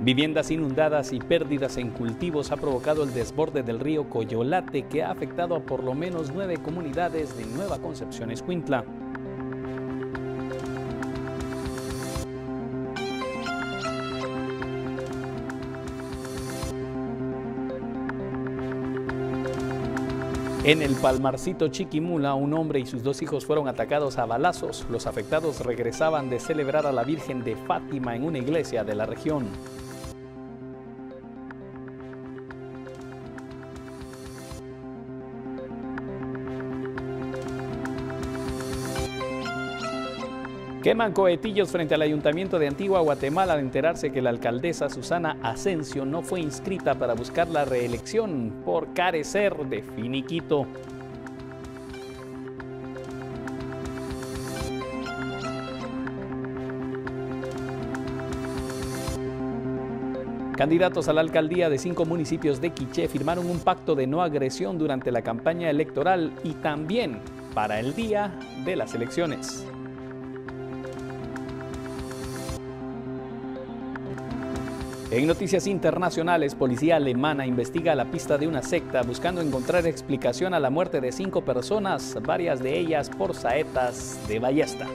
Viviendas inundadas y pérdidas en cultivos ha provocado el desborde del río Coyolate, que ha afectado a por lo menos 9 comunidades de Nueva Concepción, Escuintla. En el Palmarcito Chiquimula, un hombre y sus 2 hijos fueron atacados a balazos. Los afectados regresaban de celebrar a la Virgen de Fátima en una iglesia de la región. Queman cohetillos frente al Ayuntamiento de Antigua Guatemala al enterarse que la alcaldesa Susana Asensio no fue inscrita para buscar la reelección por carecer de finiquito. Candidatos a la alcaldía de 5 municipios de Quiché firmaron un pacto de no agresión durante la campaña electoral y también para el día de las elecciones. En noticias internacionales, policía alemana investiga la pista de una secta buscando encontrar explicación a la muerte de 5 personas, varias de ellas por saetas de ballesta.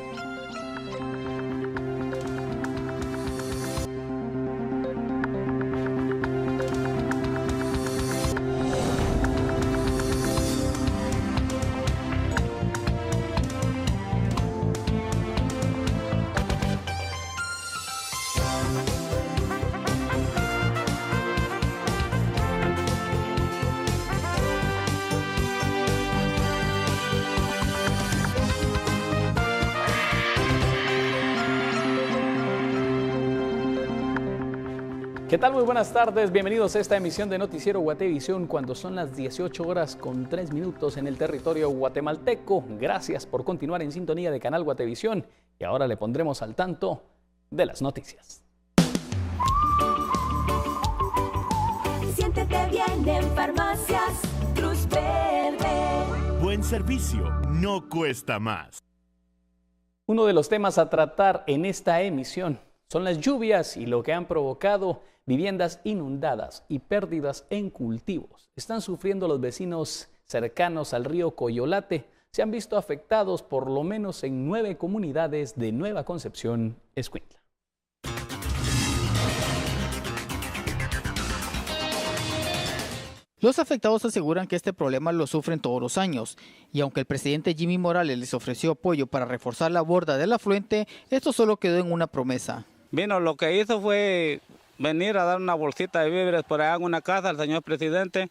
¿Qué tal? Muy buenas tardes, bienvenidos a esta emisión de Noticiero Guatevisión cuando son las 18:03 en el territorio guatemalteco. Gracias por continuar en sintonía de Canal Guatevisión y ahora le pondremos al tanto de las noticias. Siéntete bien en Farmacias Cruz Verde. Buen servicio no cuesta más. Uno de los temas a tratar en esta emisión son las lluvias y lo que han provocado viviendas inundadas y pérdidas en cultivos. Están sufriendo los vecinos cercanos al río Coyolate. Se han visto afectados por lo menos en 9 comunidades de Nueva Concepción, Escuintla. Los afectados aseguran que este problema lo sufren todos los años y aunque el presidente Jimmy Morales les ofreció apoyo para reforzar la borda del afluente, esto solo quedó en una promesa. Vino, lo que hizo fue venir a dar una bolsita de víveres por allá en una casa al señor presidente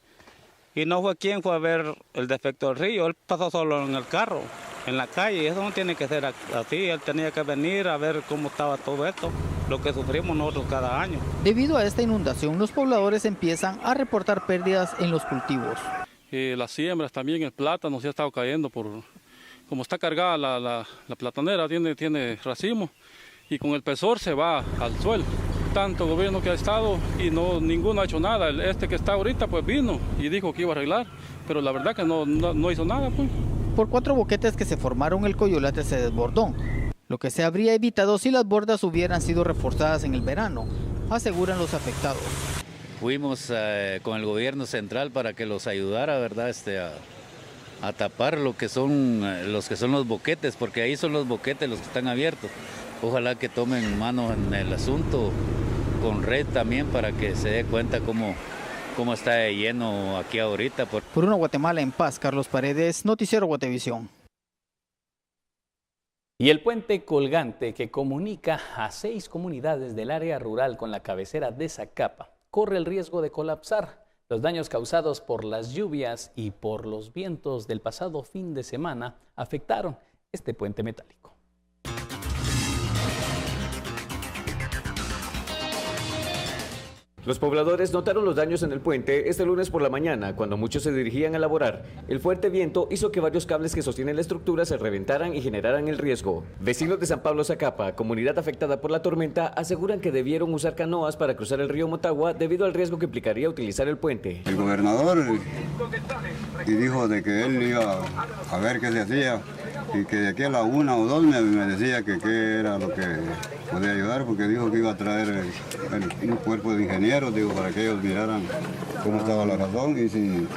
y no fue quien fue a ver el defecto del río, él pasó solo en el carro, en la calle, y eso no tiene que ser así, él tenía que venir a ver cómo estaba todo esto, lo que sufrimos nosotros cada año. Debido a esta inundación, los pobladores empiezan a reportar pérdidas en los cultivos. Las siembras también, el plátano se ha estado cayendo, como está cargada la platanera, tiene racimo y con el pesor se va al suelo. Tanto gobierno que ha estado y ninguno ha hecho nada. Este que está ahorita pues vino y dijo que iba a arreglar, pero la verdad que no hizo nada pues. Por 4 boquetes que se formaron el Coyolate se desbordó, lo que se habría evitado si las bordas hubieran sido reforzadas en el verano, aseguran los afectados. Fuimos con el gobierno central para que los ayudara, ¿verdad? A tapar lo que son los boquetes, porque ahí son los boquetes los que están abiertos. Ojalá que tomen mano en el asunto con red también para que se dé cuenta cómo está de lleno aquí ahorita. Por una Guatemala en paz, Carlos Paredes, Noticiero Guatevisión. Y el puente colgante que comunica a 6 comunidades del área rural con la cabecera de Zacapa corre el riesgo de colapsar. Los daños causados por las lluvias y por los vientos del pasado fin de semana afectaron este puente metálico. Los pobladores notaron los daños en el puente este lunes por la mañana, cuando muchos se dirigían a laborar. El fuerte viento hizo que varios cables que sostienen la estructura se reventaran y generaran el riesgo. Vecinos de San Pablo Zacapa, comunidad afectada por la tormenta, aseguran que debieron usar canoas para cruzar el río Motagua debido al riesgo que implicaría utilizar el puente. El gobernador y dijo de que él iba a ver qué se hacía y que de aquí a la 1 o 2 me decía que qué era lo que podía ayudar, porque dijo que iba a traer un cuerpo de ingenieros, digo, para que ellos miraran cómo estaba la razón, y si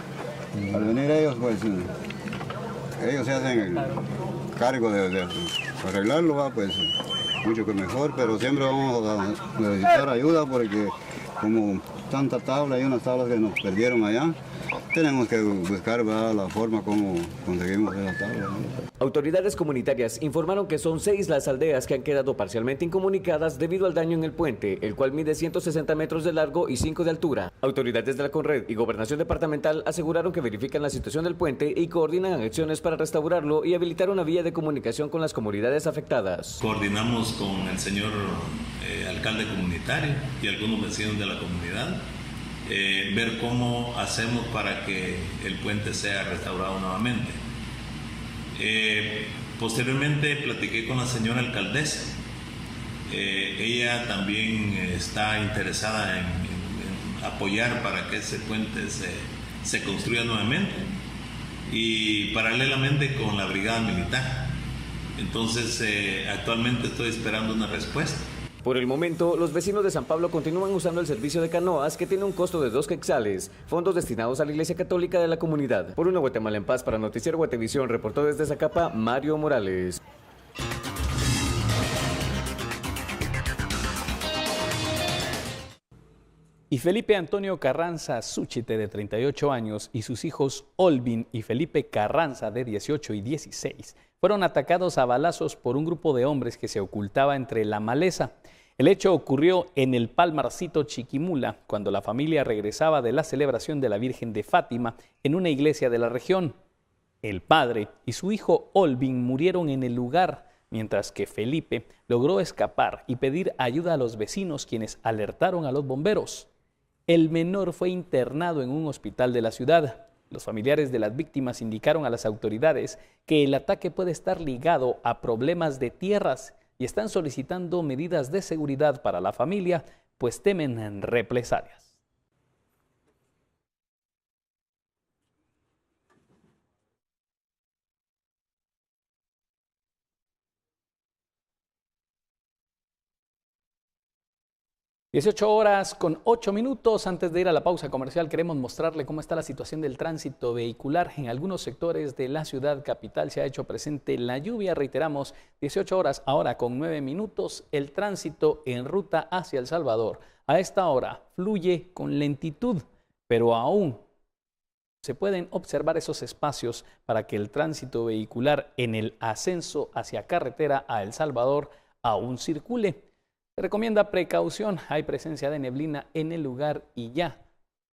al venir ellos, pues ellos se hacen el cargo de arreglarlo, va, pues mucho que mejor, pero siempre vamos a necesitar ayuda porque como tanta tabla, hay unas tablas que nos perdieron allá, tenemos que buscar, ¿verdad?, la forma como conseguimos esas tablas, ¿no? Autoridades comunitarias informaron que son 6 las aldeas que han quedado parcialmente incomunicadas debido al daño en el puente, el cual mide 160 metros de largo y 5 de altura. Autoridades de la Conred y Gobernación Departamental aseguraron que verifican la situación del puente y coordinan acciones para restaurarlo y habilitar una vía de comunicación con las comunidades afectadas. Coordinamos con el señor alcalde comunitario y algunos vecinos de la comunidad, ver cómo hacemos para que el puente sea restaurado nuevamente. Posteriormente platiqué con la señora alcaldesa. Ella también está interesada en apoyar para que ese puente se construya nuevamente, y paralelamente con la brigada militar. Entonces actualmente estoy esperando una respuesta. Por el momento, los vecinos de San Pablo continúan usando el servicio de canoas, que tiene un costo de 2 quetzales, fondos destinados a la Iglesia Católica de la comunidad. Por una Guatemala en Paz, para Noticiero Guatevisión, reportó desde Zacapa, Mario Morales. Y Felipe Antonio Carranza Súchite, de 38 años, y sus hijos Olvin y Felipe Carranza, de 18 y 16, fueron atacados a balazos por un grupo de hombres que se ocultaba entre la maleza. El hecho ocurrió en el Palmarcito Chiquimula, cuando la familia regresaba de la celebración de la Virgen de Fátima en una iglesia de la región. El padre y su hijo Olvin murieron en el lugar, mientras que Felipe logró escapar y pedir ayuda a los vecinos, quienes alertaron a los bomberos. El menor fue internado en un hospital de la ciudad. Los familiares de las víctimas indicaron a las autoridades que el ataque puede estar ligado a problemas de tierras y están solicitando medidas de seguridad para la familia, pues temen represalias. (18:08). Antes de ir a la pausa comercial, queremos mostrarle cómo está la situación del tránsito vehicular. En algunos sectores de la ciudad capital se ha hecho presente la lluvia. Reiteramos, 18:00, ahora con 9 minutos, el tránsito en ruta hacia El Salvador. A esta hora fluye con lentitud, pero aún se pueden observar esos espacios para que el tránsito vehicular en el ascenso hacia carretera a El Salvador aún circule. Se recomienda precaución, hay presencia de neblina en el lugar y ya.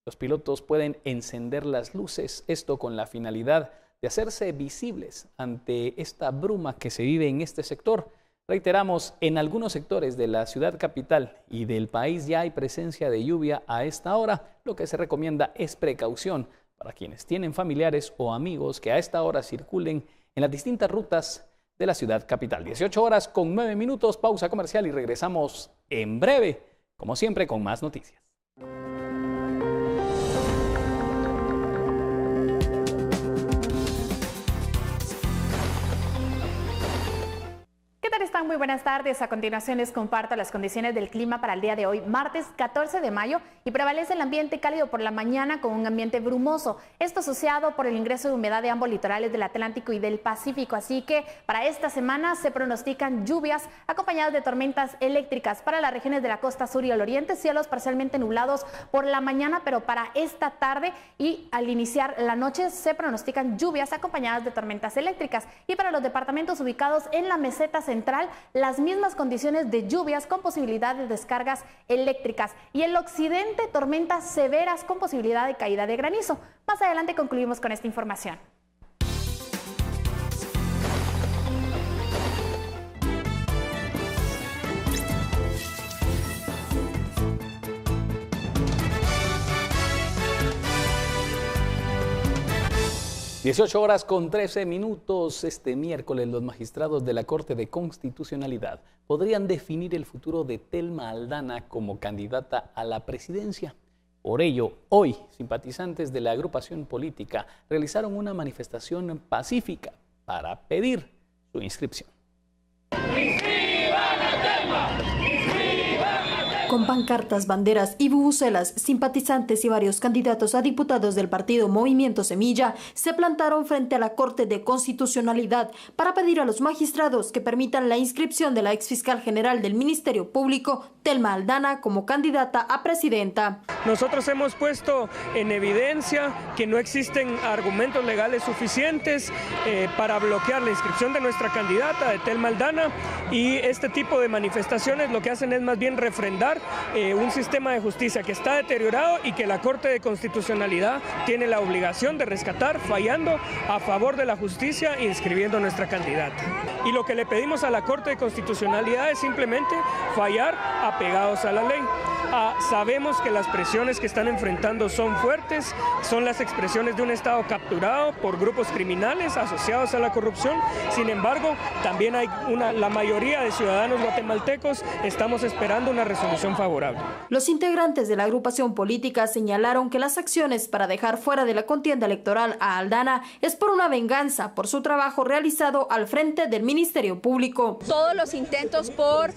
Los pilotos pueden encender las luces, esto con la finalidad de hacerse visibles ante esta bruma que se vive en este sector. Reiteramos, en algunos sectores de la ciudad capital y del país ya hay presencia de lluvia a esta hora. Lo que se recomienda es precaución para quienes tienen familiares o amigos que a esta hora circulen en las distintas rutas de la ciudad capital. 18:09, pausa comercial y regresamos en breve, como siempre, con más noticias. ¿Qué tal están? Muy buenas tardes. A continuación les comparto las condiciones del clima para el día de hoy, martes 14 de mayo, y prevalece el ambiente cálido por la mañana con un ambiente brumoso. Esto asociado por el ingreso de humedad de ambos litorales del Atlántico y del Pacífico. Así que para esta semana se pronostican lluvias acompañadas de tormentas eléctricas para las regiones de la costa sur y el oriente, cielos parcialmente nublados por la mañana, pero para esta tarde y al iniciar la noche se pronostican lluvias acompañadas de tormentas eléctricas. Y para los departamentos ubicados en la meseta central, las mismas condiciones de lluvias con posibilidad de descargas eléctricas, y el occidente, tormentas severas con posibilidad de caída de granizo. Más adelante concluimos con esta información. (18:13). Este miércoles los magistrados de la Corte de Constitucionalidad podrían definir el futuro de Telma Aldana como candidata a la presidencia. Por ello, hoy, simpatizantes de la agrupación política realizaron una manifestación pacífica para pedir su inscripción. Con pancartas, banderas y bubucelas, simpatizantes y varios candidatos a diputados del partido Movimiento Semilla se plantaron frente a la Corte de Constitucionalidad para pedir a los magistrados que permitan la inscripción de la exfiscal general del Ministerio Público, Telma Aldana, como candidata a presidenta. Nosotros hemos puesto en evidencia que no existen argumentos legales suficientes para bloquear la inscripción de nuestra candidata, de Telma Aldana, y este tipo de manifestaciones lo que hacen es más bien refrendar un sistema de justicia que está deteriorado y que la Corte de Constitucionalidad tiene la obligación de rescatar, fallando a favor de la justicia, inscribiendo a nuestra candidata. Y lo que le pedimos a la Corte de Constitucionalidad es simplemente fallar apegados a la ley. Sabemos que las presiones que están enfrentando son fuertes, son las expresiones de un Estado capturado por grupos criminales asociados a la corrupción. Sin embargo, también hay la mayoría de ciudadanos guatemaltecos estamos esperando una resolución favorable. Los integrantes de la agrupación política señalaron que las acciones para dejar fuera de la contienda electoral a Aldana es por una venganza por su trabajo realizado al frente del Ministerio Público. Todos los intentos por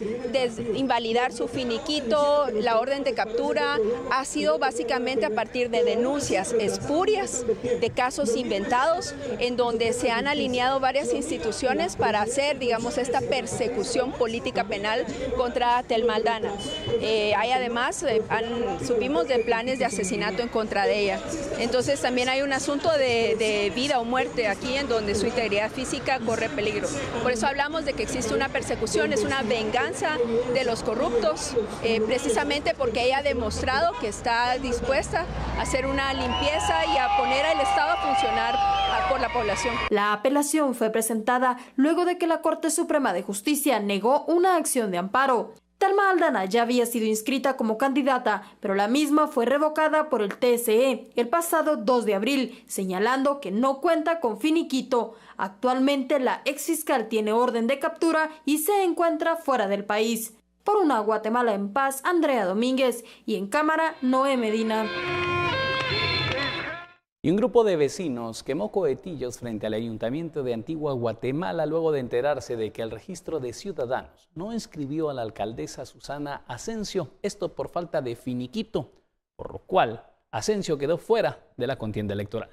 invalidar su finiquito, la orden de captura, ha sido básicamente a partir de denuncias espurias, de casos inventados, en donde se han alineado varias instituciones para hacer, digamos, esta persecución política penal contra Telma Aldana. Hay además, supimos de planes de asesinato en contra de ella. Entonces también hay un asunto de vida o muerte aquí, en donde su integridad física corre peligro. Por eso hablamos de que existe una persecución, es una venganza de los corruptos, precisamente porque ella ha demostrado que está dispuesta a hacer una limpieza y a poner al Estado a funcionar por la población. La apelación fue presentada luego de que la Corte Suprema de Justicia negó una acción de amparo. Telma Aldana ya había sido inscrita como candidata, pero la misma fue revocada por el TSE el pasado 2 de abril, señalando que no cuenta con finiquito. Actualmente la exfiscal tiene orden de captura y se encuentra fuera del país. Por una Guatemala en paz, Andrea Domínguez, y en cámara, Noé Medina. Y un grupo de vecinos quemó cohetillos frente al Ayuntamiento de Antigua Guatemala luego de enterarse de que el registro de ciudadanos no inscribió a la alcaldesa Susana Asensio, esto por falta de finiquito, por lo cual Asensio quedó fuera de la contienda electoral.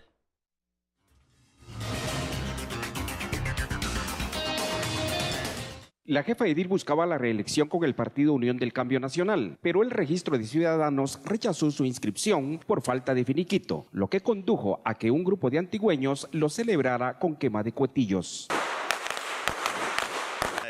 La jefa edil buscaba la reelección con el partido Unión del Cambio Nacional, pero el registro de ciudadanos rechazó su inscripción por falta de finiquito, lo que condujo a que un grupo de antigüeños lo celebrara con quema de cohetillos.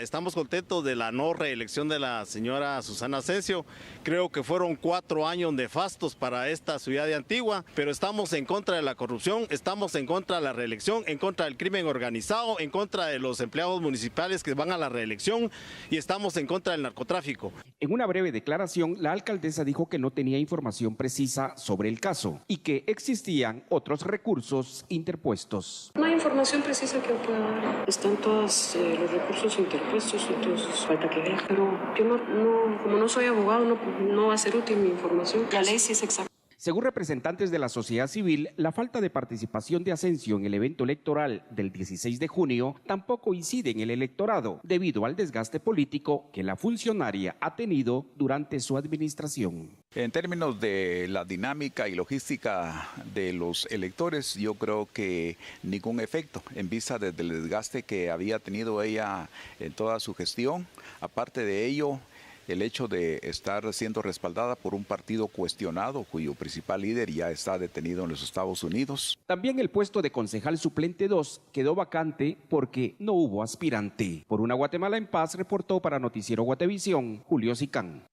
Estamos contentos de la no reelección de la señora Susana Asensio. Creo que fueron 4 años nefastos para esta ciudad de Antigua, pero estamos en contra de la corrupción, estamos en contra de la reelección, en contra del crimen organizado, en contra de los empleados municipales que van a la reelección y estamos en contra del narcotráfico. En una breve declaración, la alcaldesa dijo que no tenía información precisa sobre el caso y que existían otros recursos interpuestos. No hay información precisa que pueda dar. Están todos los recursos interpuestos, entonces falta que ver. Pero yo como no soy abogado, no va a ser útil mi información. La ley sí es exacta. Según representantes de la sociedad civil, la falta de participación de Asensio en el evento electoral del 16 de junio tampoco incide en el electorado, debido al desgaste político que la funcionaria ha tenido durante su administración. En términos de la dinámica y logística de los electores, yo creo que ningún efecto en vista del desgaste que había tenido ella en toda su gestión. Aparte de ello, el hecho de estar siendo respaldada por un partido cuestionado cuyo principal líder ya está detenido en los Estados Unidos. También el puesto de concejal suplente 2 quedó vacante porque no hubo aspirante. Por una Guatemala en paz, reportó para Noticiero Guatevisión, Julio Sicán.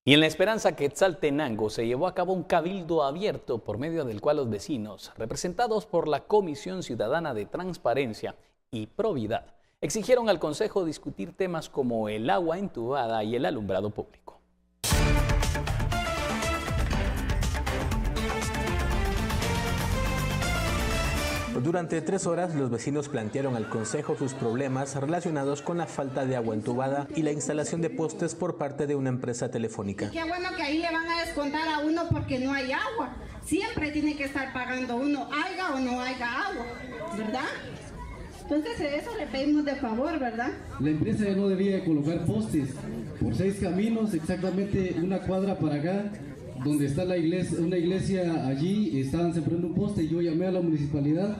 Y en la esperanza Quetzaltenango se llevó a cabo un cabildo abierto por medio del cual los vecinos, representados por la Comisión Ciudadana de Transparencia y Probidad, exigieron al Consejo discutir temas como el agua entubada y el alumbrado público. Durante 3 horas, los vecinos plantearon al Consejo sus problemas relacionados con la falta de agua entubada y la instalación de postes por parte de una empresa telefónica. Y qué bueno que ahí le van a descontar a uno porque no hay agua. Siempre tiene que estar pagando uno, haya o no haya agua, ¿verdad? Entonces eso le pedimos de favor, ¿verdad? La empresa ya no debía colocar postes por 6 caminos, exactamente una cuadra para acá, donde está la iglesia, una iglesia allí, estaban sembrando un poste y yo llamé a la municipalidad.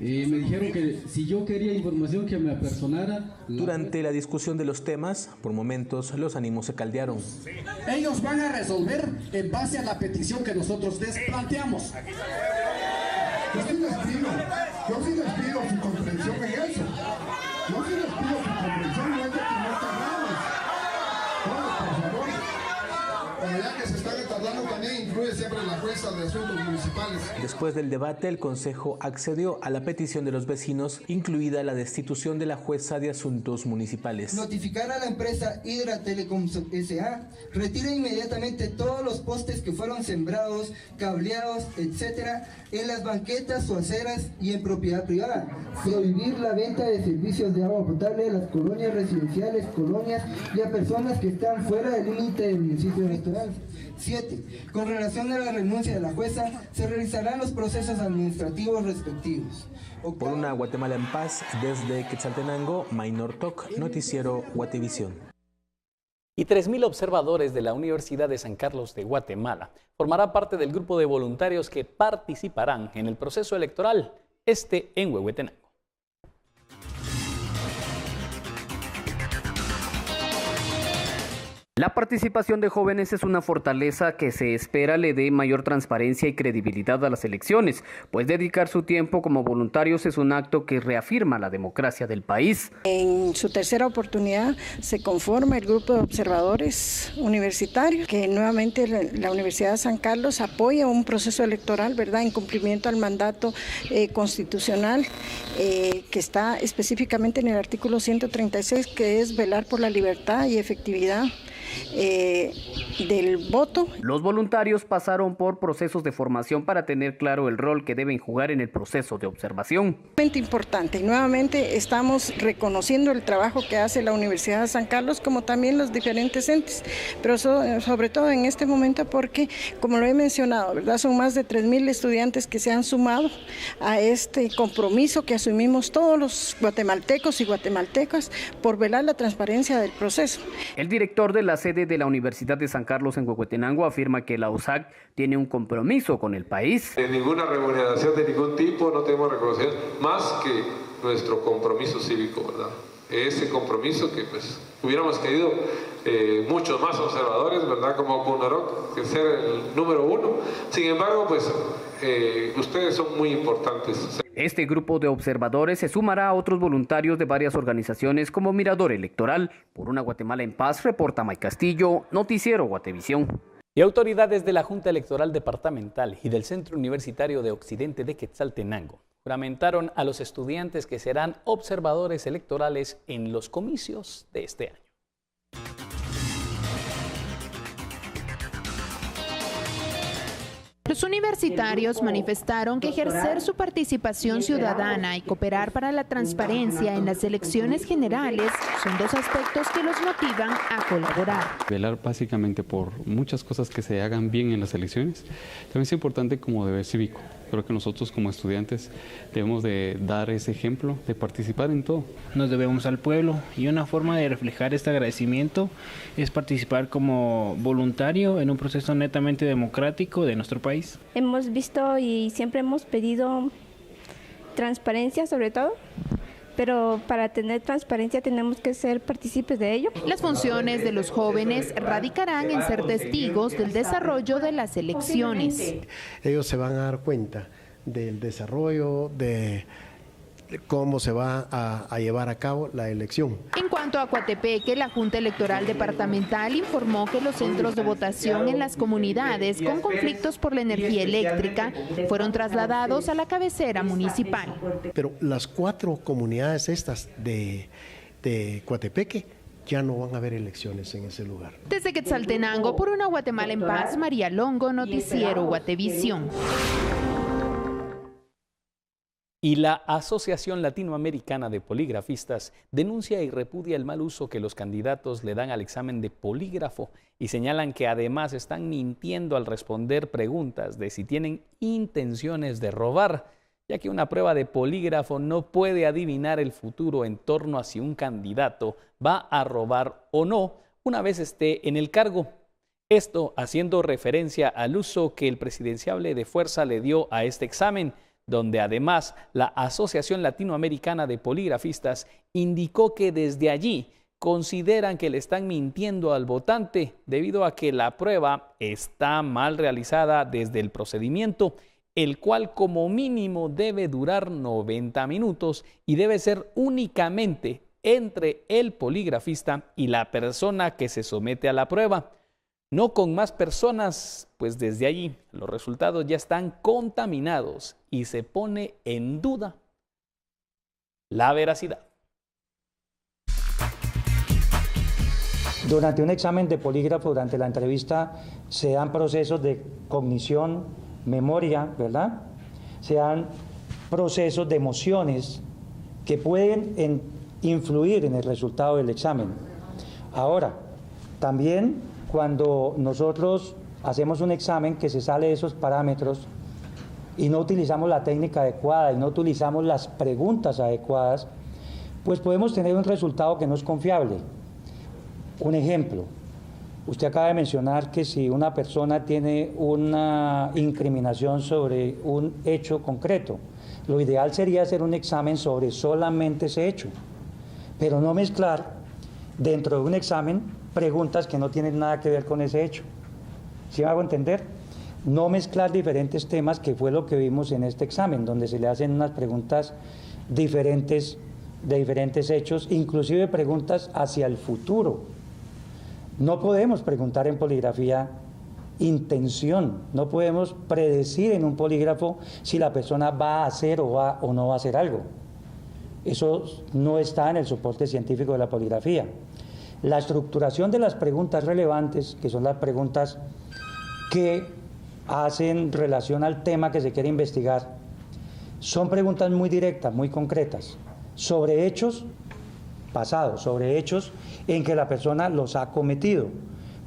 Me dijeron que si yo quería información que me apersonara. Durante la discusión de los temas, por momentos los ánimos se caldearon. Ellos van a resolver en base a la petición que nosotros les planteamos. Yo sí les pido su comprensión en eso. Yo sí les pido su comprensión, no es de que no tardamos. Todos, por favor. Pero ya que se están tardando, también incluye siempre la jueza de asuntos municipales. Después del debate, el Consejo accedió a la petición de los vecinos, incluida la destitución de la jueza de asuntos municipales. Notificar a la empresa Hydra Telecom S.A. retire inmediatamente todos los postes que fueron sembrados, cableados, etcétera, en las banquetas o aceras y en propiedad privada. Prohibir la venta de servicios de agua potable a las colonias residenciales, colonias y a personas que están fuera del límite del municipio electoral. 7. Con relación a la renuncia de la jueza, se realizarán los procesos administrativos respectivos. Por una Guatemala en paz, desde Quetzaltenango, Maynor Toc, Noticiero Guatevisión. Y 3.000 observadores de la Universidad de San Carlos de Guatemala formarán parte del grupo de voluntarios que participarán en el proceso electoral en Huehuetenango. La participación de jóvenes es una fortaleza que se espera le dé mayor transparencia y credibilidad a las elecciones, pues dedicar su tiempo como voluntarios es un acto que reafirma la democracia del país. En su tercera oportunidad se conforma el grupo de observadores universitarios, que nuevamente la Universidad de San Carlos apoya un proceso electoral, ¿verdad?, en cumplimiento al mandato constitucional que está específicamente en el artículo 136, que es velar por la libertad y efectividad del voto. Los voluntarios pasaron por procesos de formación para tener claro el rol que deben jugar en el proceso de observación. Importante, y nuevamente estamos reconociendo el trabajo que hace la Universidad de San Carlos, como también los diferentes entes, pero sobre todo en este momento porque, como lo he mencionado, ¿verdad?, son más de 3.000 estudiantes que se han sumado a este compromiso que asumimos todos los guatemaltecos y guatemaltecas por velar la transparencia del proceso. El director de la sede de la Universidad de San Carlos en Huehuetenango afirma que la USAC tiene un compromiso con el país. De ninguna remuneración de ningún tipo, no tenemos reconocimiento más que nuestro compromiso cívico, ¿verdad? Ese compromiso que pues hubiéramos querido muchos más observadores, ¿verdad?, como Punarok, que ser el número 1. Sin embargo, pues ustedes son muy importantes. Este grupo de observadores se sumará a otros voluntarios de varias organizaciones como Mirador Electoral. Por una Guatemala en paz, reporta May Castillo, Noticiero Guatevisión. Y autoridades de la Junta Electoral Departamental y del Centro Universitario de Occidente de Quetzaltenango juramentaron a los estudiantes que serán observadores electorales en los comicios de este año. Los universitarios manifestaron que ejercer su participación ciudadana y cooperar para la transparencia en las elecciones generales son dos aspectos que los motivan a colaborar. Velar básicamente por muchas cosas que se hagan bien en las elecciones. También es importante como deber cívico. Creo que nosotros como estudiantes debemos de dar ese ejemplo, de participar en todo. Nos debemos al pueblo y una forma de reflejar este agradecimiento es participar como voluntario en un proceso netamente democrático de nuestro país. Hemos visto y siempre hemos pedido transparencia sobre todo, pero para tener transparencia tenemos que ser partícipes de ello. Las funciones de los jóvenes radicarán en ser testigos del desarrollo de las elecciones. Ellos se van a dar cuenta del desarrollo, de cómo se va a llevar a cabo la elección. En cuanto a Coatepeque, la Junta Electoral Departamental informó que los centros de votación en las comunidades con conflictos por la energía eléctrica fueron trasladados a la cabecera municipal. Pero las 4 comunidades estas de Coatepeque ya no van a haber elecciones en ese lugar. Desde Quetzaltenango, por una Guatemala en paz, María Longo, Noticiero Guatevisión. Y la Asociación Latinoamericana de Poligrafistas denuncia y repudia el mal uso que los candidatos le dan al examen de polígrafo y señalan que además están mintiendo al responder preguntas de si tienen intenciones de robar. ya que una prueba de polígrafo no puede adivinar el futuro en torno a si un candidato va a robar o no una vez esté en el cargo. Esto haciendo referencia al uso que el presidenciable de fuerza le dio a este examen, donde además la Asociación Latinoamericana de Poligrafistas indicó que desde allí consideran que le están mintiendo al votante debido a que la prueba está mal realizada desde el procedimiento, el cual como mínimo debe durar 90 minutos y debe ser únicamente entre el poligrafista y la persona que se somete a la prueba, no con más personas, pues desde allí los resultados ya están contaminados y se pone en duda la veracidad. Durante un examen de polígrafo, durante la entrevista, se dan procesos de cognición, memoria, ¿verdad? Se dan procesos de emociones que pueden influir en el resultado del examen. Ahora, también cuando nosotros hacemos un examen que se sale de esos parámetros y no utilizamos la técnica adecuada y no utilizamos las preguntas adecuadas, pues podemos tener un resultado que no es confiable. Un ejemplo, usted acaba de mencionar que si una persona tiene una incriminación sobre un hecho concreto, lo ideal sería hacer un examen sobre solamente ese hecho, pero no mezclar dentro de un examen preguntas que no tienen nada que ver con ese hecho. ¿Sí me hago entender? No mezclar diferentes temas, que fue lo que vimos en este examen, donde se le hacen unas preguntas diferentes de diferentes hechos, inclusive preguntas hacia el futuro. No podemos preguntar en poligrafía intención, no podemos predecir en un polígrafo si la persona va a hacer o no va a hacer algo. Eso no está en el soporte científico de la poligrafía. La estructuración de las preguntas relevantes, que son las preguntas que hacen relación al tema que se quiere investigar, son preguntas muy directas, muy concretas, sobre hechos pasados, sobre hechos en que la persona los ha cometido.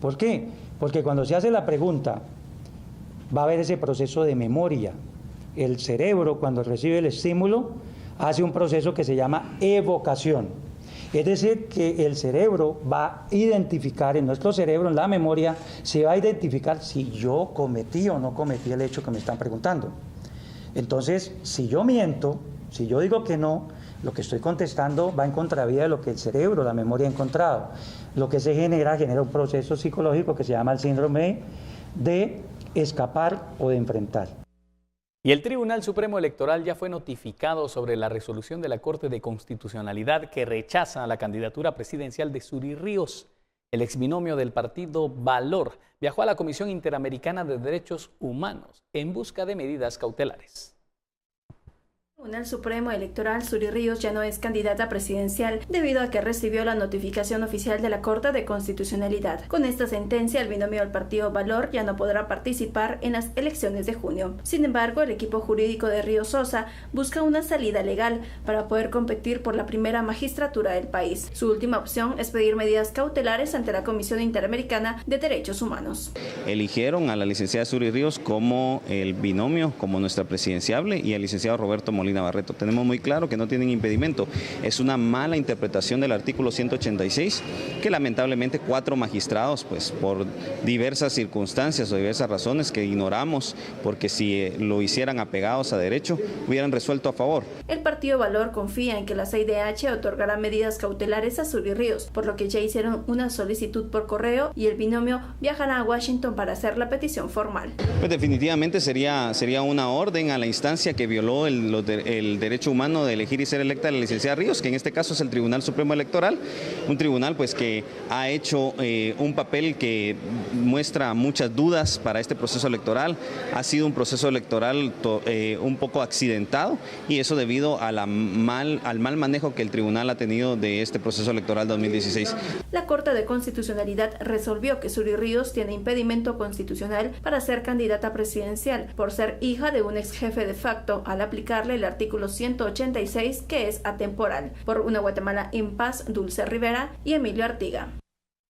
¿Por qué? Porque cuando se hace la pregunta va a haber ese proceso de memoria. El cerebro, cuando recibe el estímulo, hace un proceso que se llama evocación. Es decir, que el cerebro va a identificar, en nuestro cerebro, en la memoria, se va a identificar si yo cometí o no cometí el hecho que me están preguntando. Entonces, si yo miento, si yo digo que no, lo que estoy contestando va en contravía de lo que el cerebro, la memoria ha encontrado. Lo que se genera un proceso psicológico que se llama el síndrome de escapar o de enfrentar. Y el Tribunal Supremo Electoral ya fue notificado sobre la resolución de la Corte de Constitucionalidad que rechaza la candidatura presidencial de Suri Ríos. El exbinomio del partido Valor viajó a la Comisión Interamericana de Derechos Humanos en busca de medidas cautelares. El Tribunal Supremo Electoral, Suri Ríos ya no es candidata presidencial debido a que recibió la notificación oficial de la Corte de Constitucionalidad. Con esta sentencia, el binomio del partido Valor ya no podrá participar en las elecciones de junio. Sin embargo, el equipo jurídico de Ríos Sosa busca una salida legal para poder competir por la primera magistratura del país. Su última opción es pedir medidas cautelares ante la Comisión Interamericana de Derechos Humanos. Eligieron a la licenciada Suri Ríos como el binomio, como nuestra presidenciable, y al licenciado Roberto Molina Barreto. Tenemos muy claro que no tienen impedimento. Es una mala interpretación del artículo 186 que lamentablemente 4 magistrados, pues por diversas circunstancias o diversas razones que ignoramos, porque si lo hicieran apegados a derecho, hubieran resuelto a favor. El partido Valor confía en que la CIDH otorgará medidas cautelares a Suri Ríos, por lo que ya hicieron una solicitud por correo y el binomio viajará a Washington para hacer la petición formal. Pues definitivamente sería una orden a la instancia que violó el derecho humano de elegir y ser electa la licenciada Ríos, que en este caso es el Tribunal Supremo Electoral, un tribunal pues que ha hecho un papel que muestra muchas dudas para este proceso electoral. Ha sido un proceso electoral un poco accidentado, y eso debido a al mal manejo que el tribunal ha tenido de este proceso electoral 2016. La Corte de Constitucionalidad resolvió que Suri Ríos tiene impedimento constitucional para ser candidata presidencial por ser hija de un ex jefe de facto, al aplicarle el artículo 186, que es atemporal. Por una Guatemala en paz, Dulce Rivera y Emilio Artiga.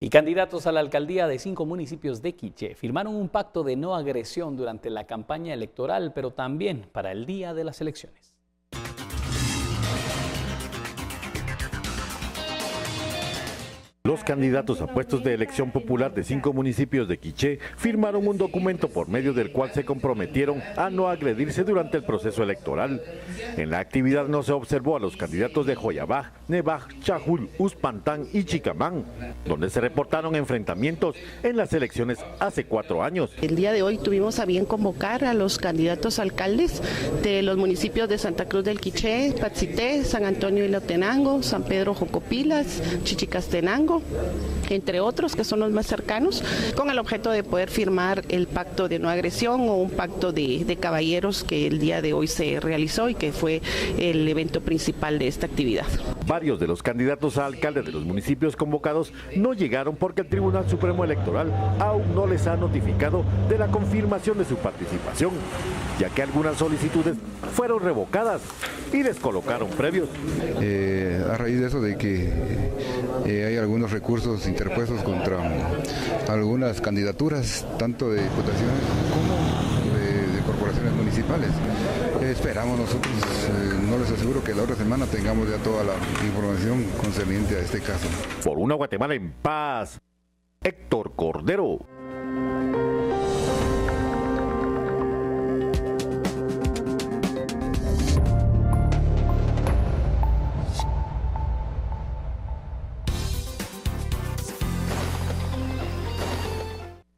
Y candidatos a la alcaldía de 5 municipios de Quiché firmaron un pacto de no agresión durante la campaña electoral, pero también para el día de las elecciones. Los candidatos a puestos de elección popular de 5 municipios de Quiché firmaron un documento por medio del cual se comprometieron a no agredirse durante el proceso electoral. En la actividad no se observó a los candidatos de Joyabaj, Nebaj, Chajul, Uspantán y Chicamán, donde se reportaron enfrentamientos en las elecciones hace 4 años. El día de hoy tuvimos a bien convocar a los candidatos alcaldes de los municipios de Santa Cruz del Quiché, Patzité, San Antonio Ilotenango, San Pedro Jocopilas, Chichicastenango, entre otros que son los más cercanos, con el objeto de poder firmar el pacto de no agresión o un pacto de caballeros que el día de hoy se realizó y que fue el evento principal de esta actividad. Varios de los candidatos a alcalde de los municipios convocados no llegaron porque el Tribunal Supremo Electoral aún no les ha notificado de la confirmación de su participación, ya que algunas solicitudes fueron revocadas y les colocaron previos. A raíz de eso de que hay algunos recursos interpuestos contra algunas candidaturas, tanto de diputaciones como de corporaciones municipales. Esperamos nosotros, no les aseguro que la otra semana tengamos ya toda la información concerniente a este caso. Por una Guatemala en paz, Héctor Cordero.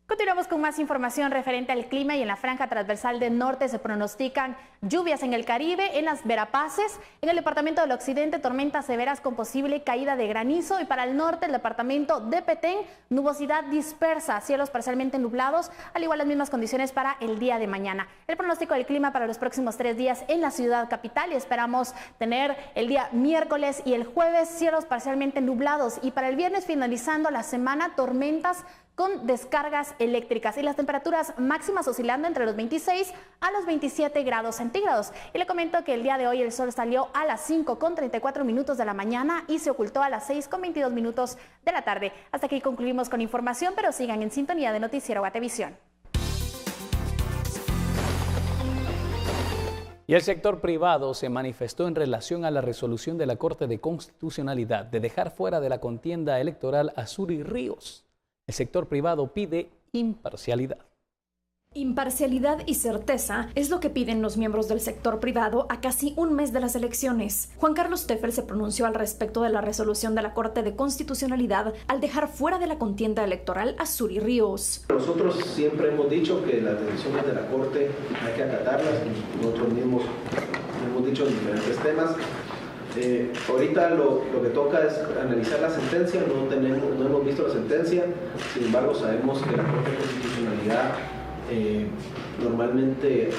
Continuamos con más información referente al clima y en la franja transversal del norte se pronostican lluvias en el Caribe, en las Verapaces, en el departamento del occidente tormentas severas con posible caída de granizo y para el norte el departamento de Petén nubosidad dispersa, cielos parcialmente nublados, al igual las mismas condiciones para el día de mañana. El pronóstico del clima para los próximos 3 días en la ciudad capital y esperamos tener el día miércoles y el jueves cielos parcialmente nublados y para el viernes finalizando la semana tormentas con descargas eléctricas y las temperaturas máximas oscilando entre los 26 a los 27 grados centígrados. Y le comento que el día de hoy el sol salió a las 5:34 de la mañana y se ocultó a las 6:22 de la tarde. Hasta aquí concluimos con información, pero sigan en sintonía de Noticiero Guatevisión. Y el sector privado se manifestó en relación a la resolución de la Corte de Constitucionalidad de dejar fuera de la contienda electoral a Suri Ríos. El sector privado pide imparcialidad. Imparcialidad y certeza es lo que piden los miembros del sector privado a casi un mes de las elecciones. Juan Carlos Teffel se pronunció al respecto de la resolución de la Corte de Constitucionalidad al dejar fuera de la contienda electoral a Suri Ríos. Nosotros siempre hemos dicho que las decisiones de la Corte hay que acatarlas, nosotros mismos hemos dicho en diferentes temas. Ahorita lo que toca es analizar la sentencia, no hemos visto la sentencia, sin embargo sabemos que la Corte de Constitucionalidad normalmente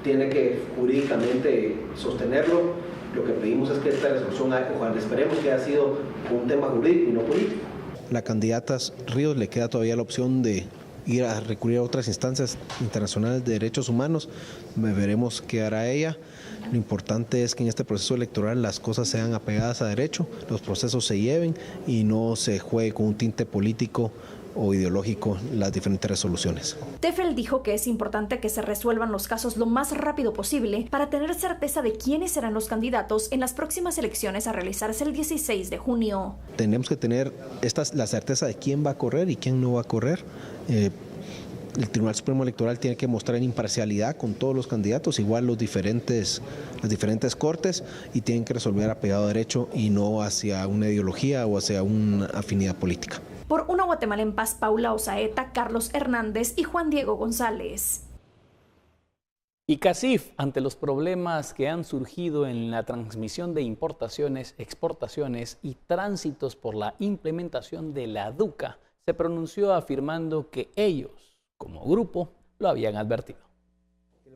tiene que jurídicamente sostenerlo. Lo que pedimos es que esta resolución, ojalá esperemos que haya sido un tema jurídico y no político. La candidata Ríos le queda todavía la opción de ir a recurrir a otras instancias internacionales de derechos humanos, veremos qué hará ella. Lo importante es que en este proceso electoral las cosas sean apegadas a derecho, los procesos se lleven y no se juegue con un tinte político o ideológico las diferentes resoluciones. Teffel dijo que es importante que se resuelvan los casos lo más rápido posible para tener certeza de quiénes serán los candidatos en las próximas elecciones a realizarse el 16 de junio. Tenemos que tener la certeza de quién va a correr y quién no va a correr. El Tribunal Supremo Electoral tiene que mostrar imparcialidad con todos los candidatos, igual las diferentes cortes, y tienen que resolver apegado a derecho y no hacia una ideología o hacia una afinidad política. Por una Guatemala en paz, Paula Osaeta, Carlos Hernández y Juan Diego González. Y CACIF, ante los problemas que han surgido en la transmisión de importaciones, exportaciones y tránsitos por la implementación de la DUCA, se pronunció afirmando que ellos, como grupo, lo habían advertido.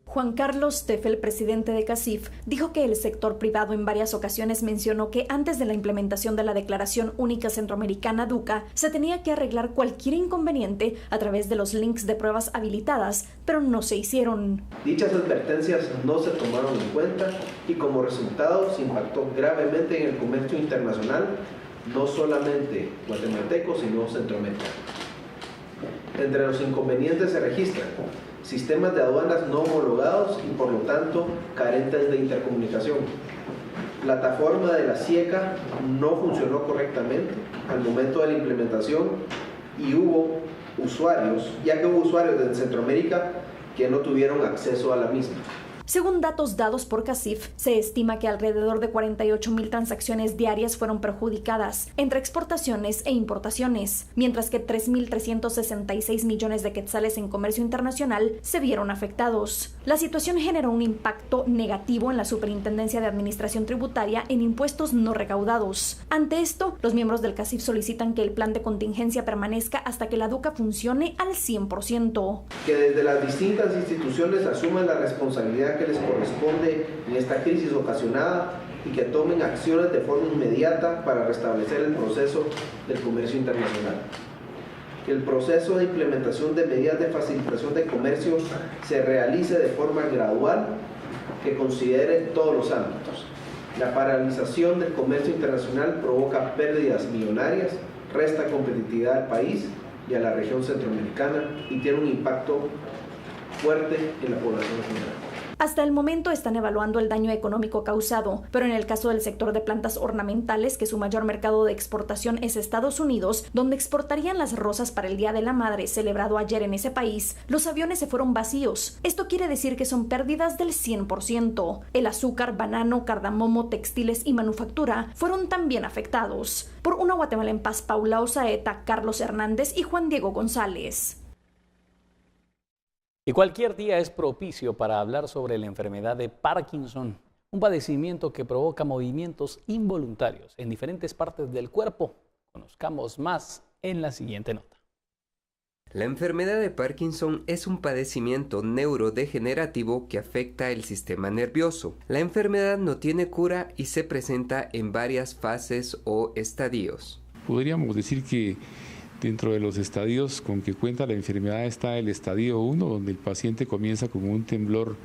Juan Carlos Teffel, presidente de CACIF, dijo que el sector privado en varias ocasiones mencionó que antes de la implementación de la Declaración Única Centroamericana DUCA se tenía que arreglar cualquier inconveniente a través de los links de pruebas habilitadas, pero no se hicieron. Dichas advertencias no se tomaron en cuenta y como resultado se impactó gravemente en el comercio internacional no solamente guatemaltecos, sino centroamericanos. Entre los inconvenientes se registran sistemas de aduanas no homologados y por lo tanto carentes de intercomunicación. Plataforma de la SIECA no funcionó correctamente al momento de la implementación y hubo usuarios, ya que hubo usuarios de Centroamérica que no tuvieron acceso a la misma. Según datos dados por CACIF, se estima que alrededor de 48,000 transacciones diarias fueron perjudicadas entre exportaciones e importaciones, mientras que 3.366 millones de quetzales en comercio internacional se vieron afectados. La situación generó un impacto negativo en la Superintendencia de Administración Tributaria en impuestos no recaudados. Ante esto, los miembros del CACIF solicitan que el plan de contingencia permanezca hasta que la DUCA funcione al 100%. Que desde las distintas instituciones asuman la responsabilidad que les corresponde en esta crisis ocasionada y que tomen acciones de forma inmediata para restablecer el proceso del comercio internacional. Que el proceso de implementación de medidas de facilitación de comercio se realice de forma gradual, que considere todos los ámbitos. La paralización del comercio internacional provoca pérdidas millonarias, resta competitividad al país y a la región centroamericana y tiene un impacto fuerte en la población general. Hasta el momento están evaluando el daño económico causado, pero en el caso del sector de plantas ornamentales, que su mayor mercado de exportación es Estados Unidos, donde exportarían las rosas para el Día de la Madre celebrado ayer en ese país, los aviones se fueron vacíos. Esto quiere decir que son pérdidas del 100%. El azúcar, banano, cardamomo, textiles y manufactura fueron también afectados. Por Una Guatemala en Paz, Paula Osaeta, Carlos Hernández y Juan Diego González. Y cualquier día es propicio para hablar sobre la enfermedad de Parkinson, un padecimiento que provoca movimientos involuntarios en diferentes partes del cuerpo. Conozcamos más en la siguiente nota. La enfermedad de Parkinson es un padecimiento neurodegenerativo que afecta el sistema nervioso. La enfermedad no tiene cura y se presenta en varias fases o estadios. Podríamos decir que dentro de los estadios con que cuenta la enfermedad está el estadio 1, donde el paciente comienza con un temblor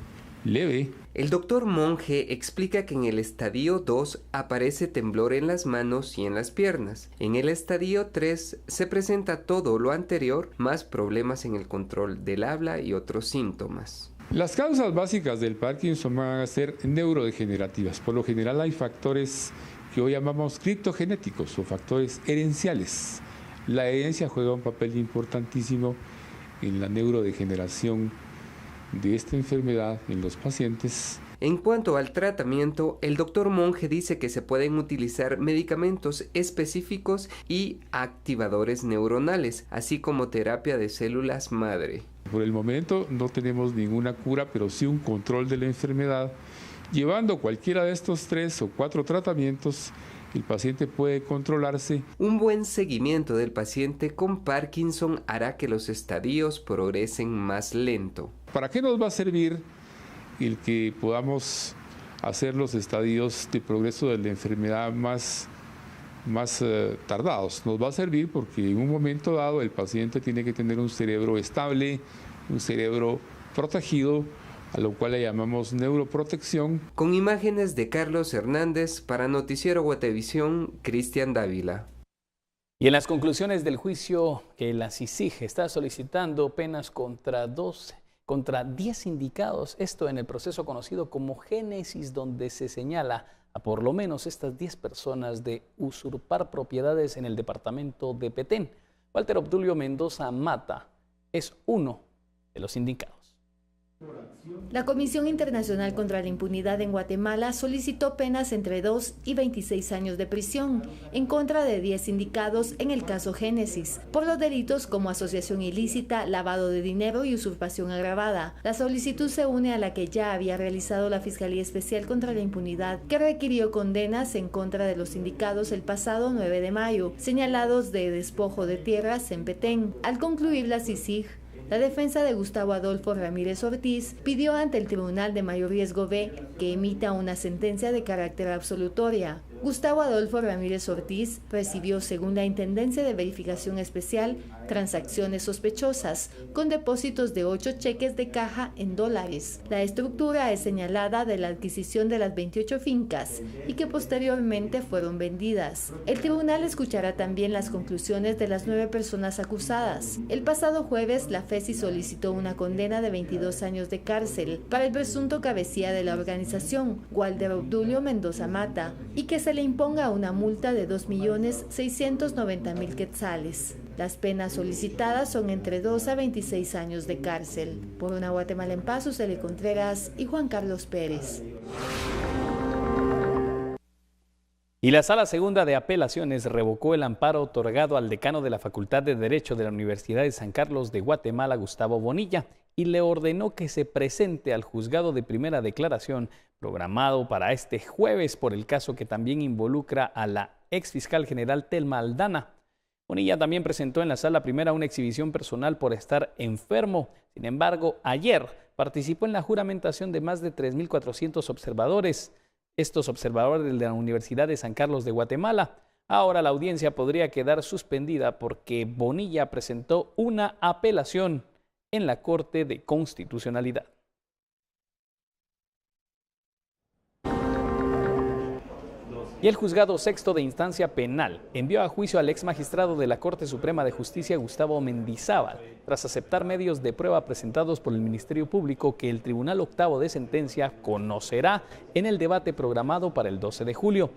leve. El doctor Monge explica que en el estadio 2 aparece temblor en las manos y en las piernas. En el estadio 3 se presenta todo lo anterior, más problemas en el control del habla y otros síntomas. Las causas básicas del Parkinson van a ser neurodegenerativas. Por lo general hay factores que hoy llamamos criptogenéticos o factores herenciales. La herencia juega un papel importantísimo en la neurodegeneración de esta enfermedad en los pacientes. En cuanto al tratamiento, el doctor Monge dice que se pueden utilizar medicamentos específicos y activadores neuronales, así como terapia de células madre. Por el momento no tenemos ninguna cura, pero sí un control de la enfermedad. Llevando cualquiera de estos 3 o 4 tratamientos, el paciente puede controlarse. Un buen seguimiento del paciente con Parkinson hará que los estadios progresen más lento. ¿Para qué nos va a servir el que podamos hacer los estadios de progreso de la enfermedad más tardados? Nos va a servir porque en un momento dado el paciente tiene que tener un cerebro estable, un cerebro protegido, a lo cual le llamamos neuroprotección. Con imágenes de Carlos Hernández, para Noticiero Guatevisión, Cristian Dávila. Y en las conclusiones del juicio que la CICIG está solicitando penas contra 10 sindicados, esto en el proceso conocido como Génesis, donde se señala a por lo menos estas 10 personas de usurpar propiedades en el departamento de Petén. Walter Obdulio Mendoza Mata es uno de los sindicados. La Comisión Internacional contra la Impunidad en Guatemala solicitó penas entre 2 y 26 años de prisión en contra de 10 sindicados en el caso Génesis, por los delitos como asociación ilícita, lavado de dinero y usurpación agravada. La solicitud se une a la que ya había realizado la Fiscalía Especial contra la Impunidad, que requirió condenas en contra de los sindicados el pasado 9 de mayo, señalados de despojo de tierras en Petén. Al concluir la CICIG, la defensa de Gustavo Adolfo Ramírez Ortiz pidió ante el Tribunal de Mayor Riesgo B que emita una sentencia de carácter absolutoria. Gustavo Adolfo Ramírez Ortiz recibió, según la Intendencia de Verificación Especial, transacciones sospechosas, con depósitos de 8 cheques de caja en dólares. La estructura es señalada de la adquisición de las 28 fincas y que posteriormente fueron vendidas. El tribunal escuchará también las conclusiones de las 9 personas acusadas. El pasado jueves, la FESI solicitó una condena de 22 años de cárcel para el presunto cabecilla de la organización, Walder Obdulio Mendoza Mata, y que se le imponga una multa de 2.690.000 quetzales. Las penas solicitadas son entre 2 a 26 años de cárcel. Por Una Guatemala en Paz, Suseli Contreras y Juan Carlos Pérez. Y la Sala Segunda de Apelaciones revocó el amparo otorgado al decano de la Facultad de Derecho de la Universidad de San Carlos de Guatemala, Gustavo Bonilla, y le ordenó que se presente al juzgado de primera declaración programado para este jueves por el caso que también involucra a la exfiscal general Telma Aldana. Bonilla también presentó en la Sala Primera una exhibición personal por estar enfermo. Sin embargo, ayer participó en la juramentación de más de 3.400 observadores. Estos observadores de la Universidad de San Carlos de Guatemala. Ahora la audiencia podría quedar suspendida porque Bonilla presentó una apelación en la Corte de Constitucionalidad. Y el Juzgado Sexto de Instancia Penal envió a juicio al ex magistrado de la Corte Suprema de Justicia, Gustavo Mendizábal, tras aceptar medios de prueba presentados por el Ministerio Público que el Tribunal Octavo de Sentencia conocerá en el debate programado para el 12 de julio.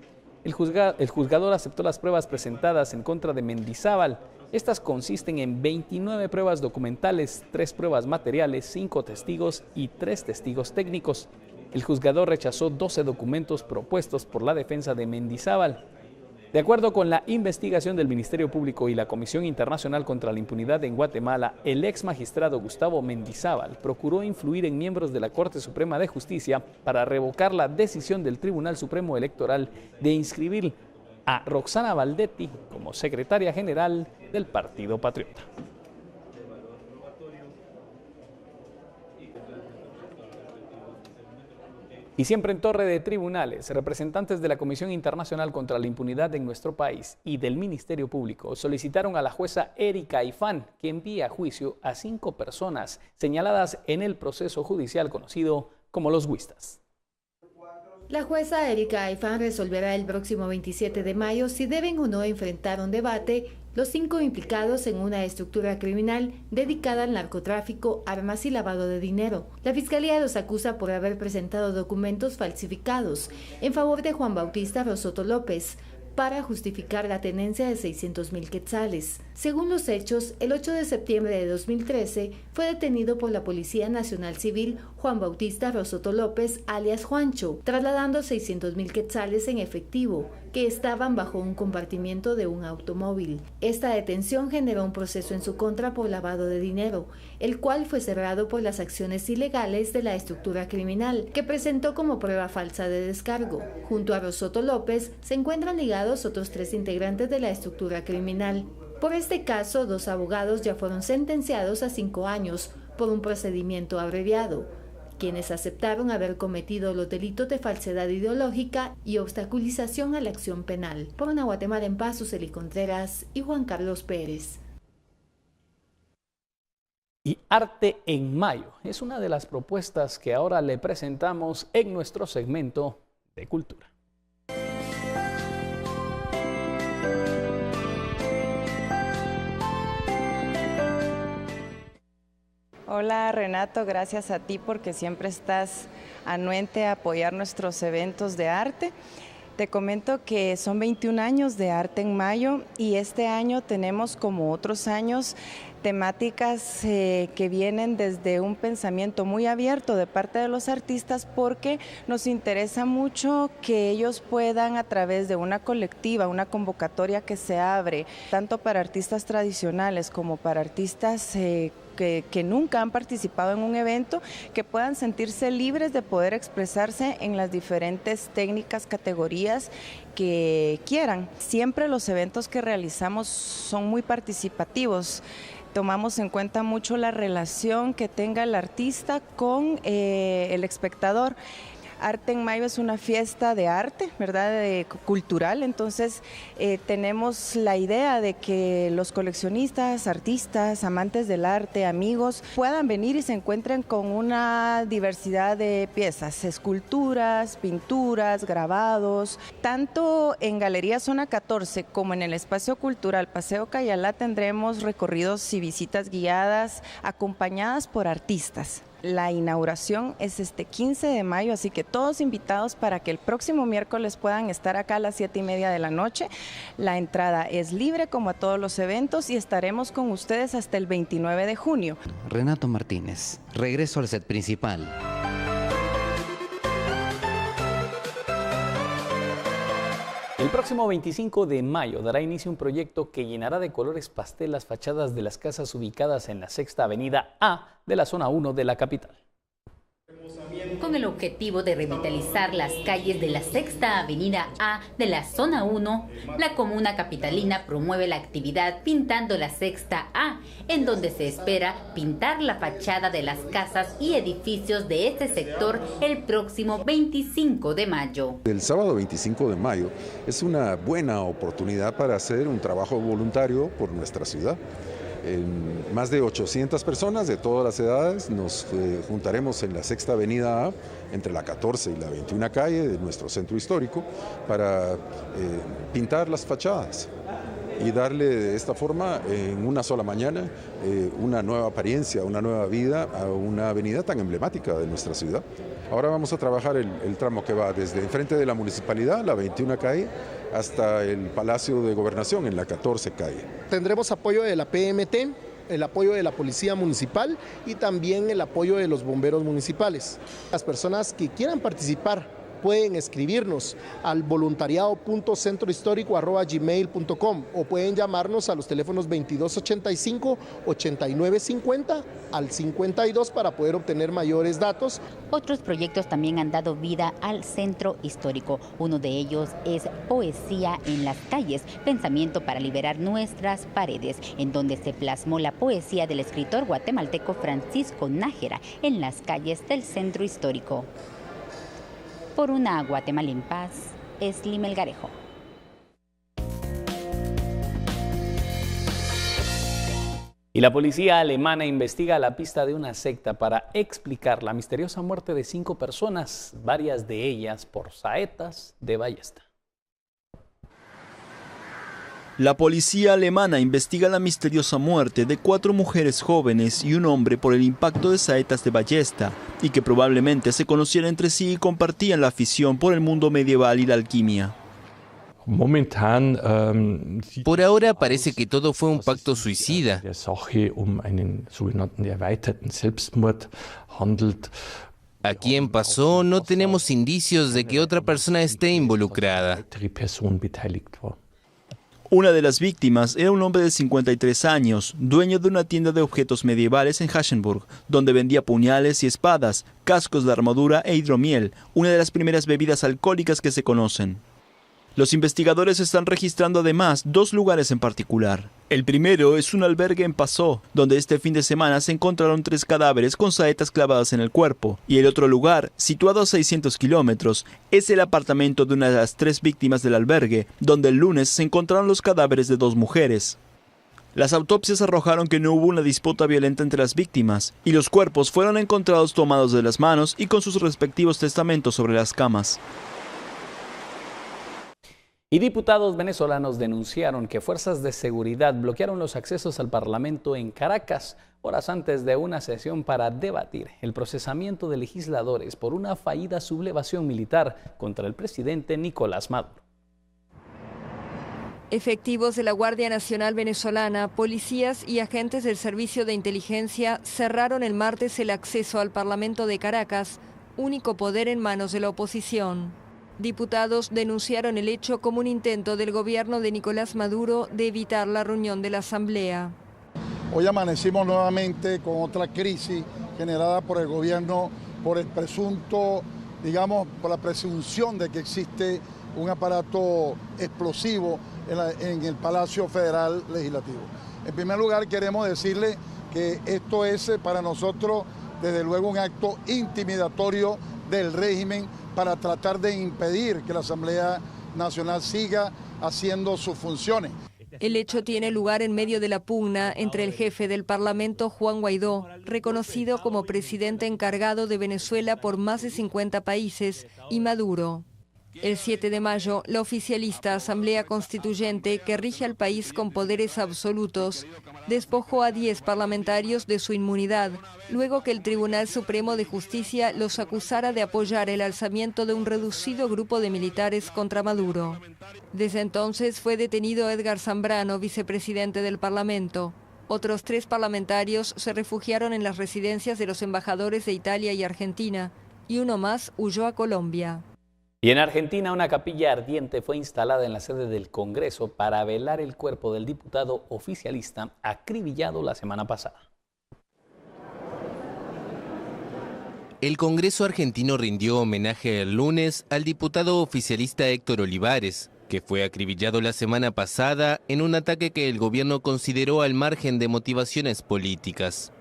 El juzgador aceptó las pruebas presentadas en contra de Mendizábal. Estas consisten en 29 pruebas documentales, 3 pruebas materiales, 5 testigos y 3 testigos técnicos. El juzgador rechazó 12 documentos propuestos por la defensa de Mendizábal. De acuerdo con la investigación del Ministerio Público y la Comisión Internacional contra la Impunidad en Guatemala, el ex magistrado Gustavo Mendizábal procuró influir en miembros de la Corte Suprema de Justicia para revocar la decisión del Tribunal Supremo Electoral de inscribir a Roxana Valdetti como secretaria general del Partido Patriota. Y siempre en torre de tribunales, representantes de la Comisión Internacional contra la Impunidad en nuestro país y del Ministerio Público solicitaron a la jueza Erika Ifán que envíe a juicio a 5 personas señaladas en el proceso judicial conocido como los Huistas. La jueza Erika Ifán resolverá el próximo 27 de mayo si deben o no enfrentar un debate los 5 implicados en una estructura criminal dedicada al narcotráfico, armas y lavado de dinero. La Fiscalía los acusa por haber presentado documentos falsificados en favor de Juan Bautista Rosoto López para justificar la tenencia de 600.000 quetzales. Según los hechos, el 8 de septiembre de 2013 fue detenido por la Policía Nacional Civil Juan Bautista Rosoto López, alias Juancho, trasladando 600.000 quetzales en efectivo, que estaban bajo un compartimiento de un automóvil. Esta detención generó un proceso en su contra por lavado de dinero, el cual fue cerrado por las acciones ilegales de la estructura criminal, que presentó como prueba falsa de descargo. Junto a Rosoto López se encuentran ligados otros 3 integrantes de la estructura criminal. Por este caso, 2 abogados ya fueron sentenciados a 5 años por un procedimiento abreviado, quienes aceptaron haber cometido los delitos de falsedad ideológica y obstaculización a la acción penal. Por Una Guatemala en Paz, Suseli Contreras y Juan Carlos Pérez. Y Arte en Mayo es una de las propuestas que ahora le presentamos en nuestro segmento de cultura. Hola Renato, gracias a ti porque siempre estás anuente a apoyar nuestros eventos de arte. Te comento que son 21 años de Arte en Mayo y este año tenemos, como otros años, temáticas que vienen desde un pensamiento muy abierto de parte de los artistas, porque nos interesa mucho que ellos puedan, a través de una colectiva, una convocatoria que se abre tanto para artistas tradicionales como para artistas que nunca han participado en un evento, que puedan sentirse libres de poder expresarse en las diferentes técnicas, categorías que quieran. Siempre los eventos que realizamos son muy participativos. Tomamos en cuenta mucho la relación que tenga el artista con el espectador. Arte en Mayo es una fiesta de arte, ¿verdad? Cultural, entonces tenemos la idea de que los coleccionistas, artistas, amantes del arte, amigos, puedan venir y se encuentren con una diversidad de piezas, esculturas, pinturas, grabados. Tanto en Galería Zona 14 como en el Espacio Cultural Paseo Cayalá tendremos recorridos y visitas guiadas acompañadas por artistas. La inauguración es este 15 de mayo, así que todos invitados para que el próximo miércoles puedan estar acá a las 7:30 de la noche. La entrada es libre como a todos los eventos y estaremos con ustedes hasta el 29 de junio. Renato Martínez, regreso al set principal. El próximo 25 de mayo dará inicio un proyecto que llenará de colores pastel las fachadas de las casas ubicadas en la Sexta Avenida A de la zona 1 de la capital. Con el objetivo de revitalizar las calles de la Sexta Avenida A de la zona 1, la comuna capitalina promueve la actividad Pintando la Sexta A, en donde se espera pintar la fachada de las casas y edificios de este sector el próximo 25 de mayo. El sábado 25 de mayo es una buena oportunidad para hacer un trabajo voluntario por nuestra ciudad. Más de 800 personas de todas las edades nos juntaremos en la Sexta Avenida A, entre la 14 y la 21 calle de nuestro centro histórico, para pintar las fachadas y darle de esta forma, en una sola mañana, una nueva apariencia, una nueva vida a una avenida tan emblemática de nuestra ciudad. Ahora vamos a trabajar el tramo que va desde enfrente de la municipalidad, la 21 calle, hasta el Palacio de Gobernación en la 14 calle. Tendremos apoyo de la PMT, el apoyo de la Policía Municipal y también el apoyo de los bomberos municipales. Las personas que quieran participar pueden escribirnos al voluntariado.centrohistórico@gmail.com o pueden llamarnos a los teléfonos 2285-8950 al 52 para poder obtener mayores datos. Otros proyectos también han dado vida al centro histórico. Uno de ellos es Poesía en las calles, pensamiento para liberar nuestras paredes, en donde se plasmó la poesía del escritor guatemalteco Francisco Nájera en las calles del centro histórico. Por una Guatemala en paz, Esli Melgarejo. Y la policía alemana investiga la pista de una secta para explicar la misteriosa muerte de 5 personas, varias de ellas por saetas de ballesta. La policía alemana investiga la misteriosa muerte de 4 mujeres jóvenes y un hombre por el impacto de saetas de ballesta, y que probablemente se conocieran entre sí y compartían la afición por el mundo medieval y la alquimia. Por ahora parece que todo fue un pacto suicida. ¿A quién pasó? No tenemos indicios de que otra persona esté involucrada. Una de las víctimas era un hombre de 53 años, dueño de una tienda de objetos medievales en Haschenburg, donde vendía puñales y espadas, cascos de armadura e hidromiel, una de las primeras bebidas alcohólicas que se conocen. Los investigadores están registrando además 2 lugares en particular. El primero es un albergue en Passau, donde este fin de semana se encontraron 3 cadáveres con saetas clavadas en el cuerpo. Y el otro lugar, situado a 600 kilómetros, es el apartamento de una de las 3 víctimas del albergue, donde el lunes se encontraron los cadáveres de 2 mujeres. Las autopsias arrojaron que no hubo una disputa violenta entre las víctimas, y los cuerpos fueron encontrados tomados de las manos y con sus respectivos testamentos sobre las camas. Y diputados venezolanos denunciaron que fuerzas de seguridad bloquearon los accesos al Parlamento en Caracas horas antes de una sesión para debatir el procesamiento de legisladores por una fallida sublevación militar contra el presidente Nicolás Maduro. Efectivos de la Guardia Nacional Venezolana, policías y agentes del Servicio de Inteligencia cerraron el martes el acceso al Parlamento de Caracas, único poder en manos de la oposición. Diputados denunciaron el hecho como un intento del gobierno de Nicolás Maduro de evitar la reunión de la Asamblea. Hoy amanecimos nuevamente con otra crisis generada por el gobierno, por el presunto, por la presunción de que existe un aparato explosivo en el Palacio Federal Legislativo. En primer lugar, queremos decirle que esto es para nosotros, desde luego, un acto intimidatorio del régimen para tratar de impedir que la Asamblea Nacional siga haciendo sus funciones. El hecho tiene lugar en medio de la pugna entre el jefe del Parlamento, Juan Guaidó, reconocido como presidente encargado de Venezuela por más de 50 países, y Maduro. El 7 de mayo, la oficialista Asamblea Constituyente, que rige al país con poderes absolutos, despojó a 10 parlamentarios de su inmunidad, luego que el Tribunal Supremo de Justicia los acusara de apoyar el alzamiento de un reducido grupo de militares contra Maduro. Desde entonces fue detenido Edgar Zambrano, vicepresidente del Parlamento. Otros 3 parlamentarios se refugiaron en las residencias de los embajadores de Italia y Argentina, y uno más huyó a Colombia. Y en Argentina, una capilla ardiente fue instalada en la sede del Congreso para velar el cuerpo del diputado oficialista acribillado la semana pasada. El Congreso argentino rindió homenaje el lunes al diputado oficialista Héctor Olivares, que fue acribillado la semana pasada en un ataque que el gobierno consideró al margen de motivaciones políticas.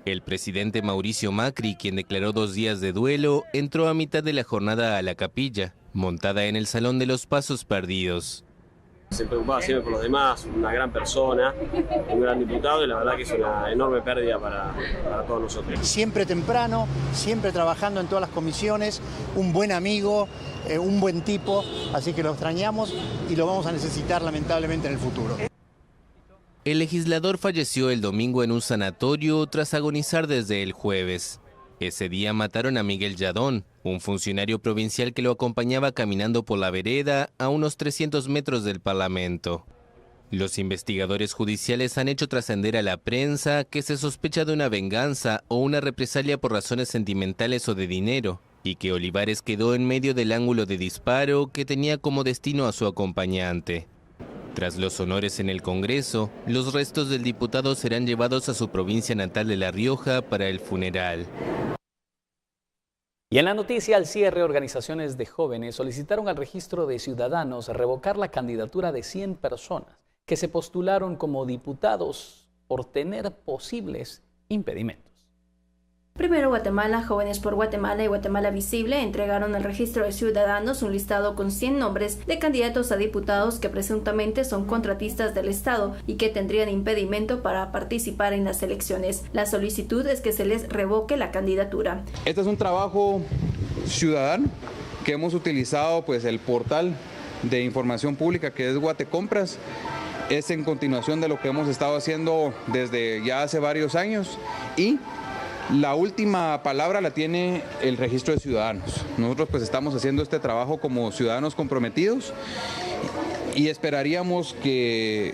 El presidente Mauricio Macri, quien declaró 2 días de duelo, entró a mitad de la jornada a la capilla, montada en el Salón de los Pasos Perdidos. Se preocupaba siempre por los demás, una gran persona, un gran diputado, y la verdad que es una enorme pérdida para todos nosotros. Siempre temprano, siempre trabajando en todas las comisiones, un buen amigo, un buen tipo, así que lo extrañamos y lo vamos a necesitar lamentablemente en el futuro. El legislador falleció el domingo en un sanatorio tras agonizar desde el jueves. Ese día mataron a Miguel Yadón, un funcionario provincial que lo acompañaba caminando por la vereda a unos 300 metros del Parlamento. Los investigadores judiciales han hecho trascender a la prensa que se sospecha de una venganza o una represalia por razones sentimentales o de dinero, y que Olivares quedó en medio del ángulo de disparo que tenía como destino a su acompañante. Tras los honores en el Congreso, los restos del diputado serán llevados a su provincia natal de La Rioja para el funeral. Y en la noticia al cierre, organizaciones de jóvenes solicitaron al registro de ciudadanos revocar la candidatura de 100 personas que se postularon como diputados por tener posibles impedimentos. Primero Guatemala, Jóvenes por Guatemala y Guatemala Visible entregaron al registro de ciudadanos un listado con 100 nombres de candidatos a diputados que presuntamente son contratistas del Estado y que tendrían impedimento para participar en las elecciones. La solicitud es que se les revoque la candidatura. Este es un trabajo ciudadano que hemos utilizado, pues el portal de información pública que es Guatecompras. Es en continuación de lo que hemos estado haciendo desde ya hace varios años, y la última palabra la tiene el registro de ciudadanos. Nosotros pues estamos haciendo este trabajo como ciudadanos comprometidos y esperaríamos que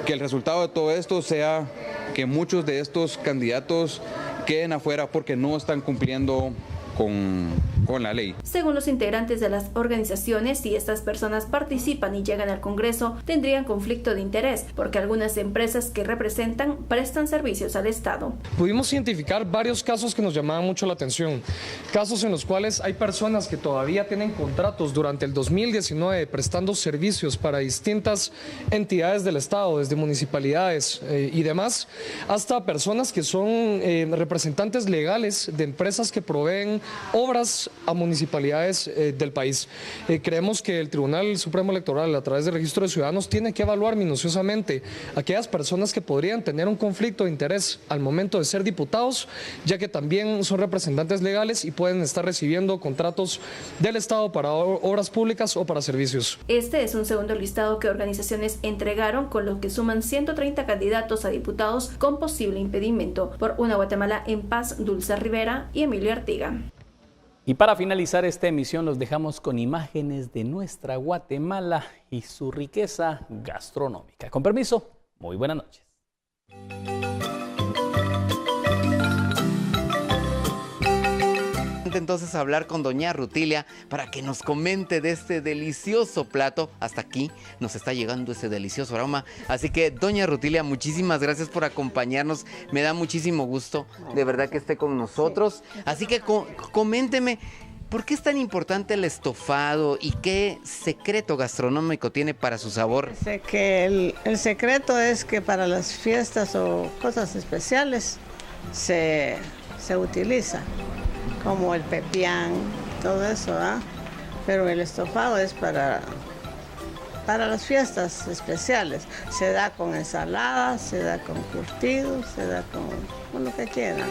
el resultado de todo esto sea que muchos de estos candidatos queden afuera porque no están cumpliendo con la ley. Según los integrantes de las organizaciones, si estas personas participan y llegan al Congreso, tendrían conflicto de interés, porque algunas empresas que representan prestan servicios al Estado. Pudimos identificar varios casos que nos llamaban mucho la atención, casos en los cuales hay personas que todavía tienen contratos durante el 2019 prestando servicios para distintas entidades del Estado, desde municipalidades y demás, hasta personas que son representantes legales de empresas que proveen obras a municipalidades del país. Creemos que el Tribunal Supremo Electoral, a través del registro de ciudadanos, tiene que evaluar minuciosamente aquellas personas que podrían tener un conflicto de interés al momento de ser diputados, ya que también son representantes legales y pueden estar recibiendo contratos del Estado para obras públicas o para servicios. Este es un segundo listado que organizaciones entregaron, con lo que suman 130 candidatos a diputados con posible impedimento. Por Una Guatemala en Paz, Dulce Rivera y Emilio Artiga. Y para finalizar esta emisión los dejamos con imágenes de nuestra Guatemala y su riqueza gastronómica. Con permiso, muy buenas noches. Entonces hablar con doña Rutilia para que nos comente de este delicioso plato. Hasta aquí nos está llegando ese delicioso aroma. Así que doña Rutilia, muchísimas gracias por acompañarnos. Me da muchísimo gusto de verdad que esté con nosotros. Así que coménteme, ¿por qué es tan importante el estofado y qué secreto gastronómico tiene para su sabor? Sé que el secreto es que para las fiestas o cosas especiales se utiliza, como el pepián, todo eso, ¿ah? Pero el estofado es para las fiestas especiales. Se da con ensaladas, se da con curtidos, se da con lo que quieran.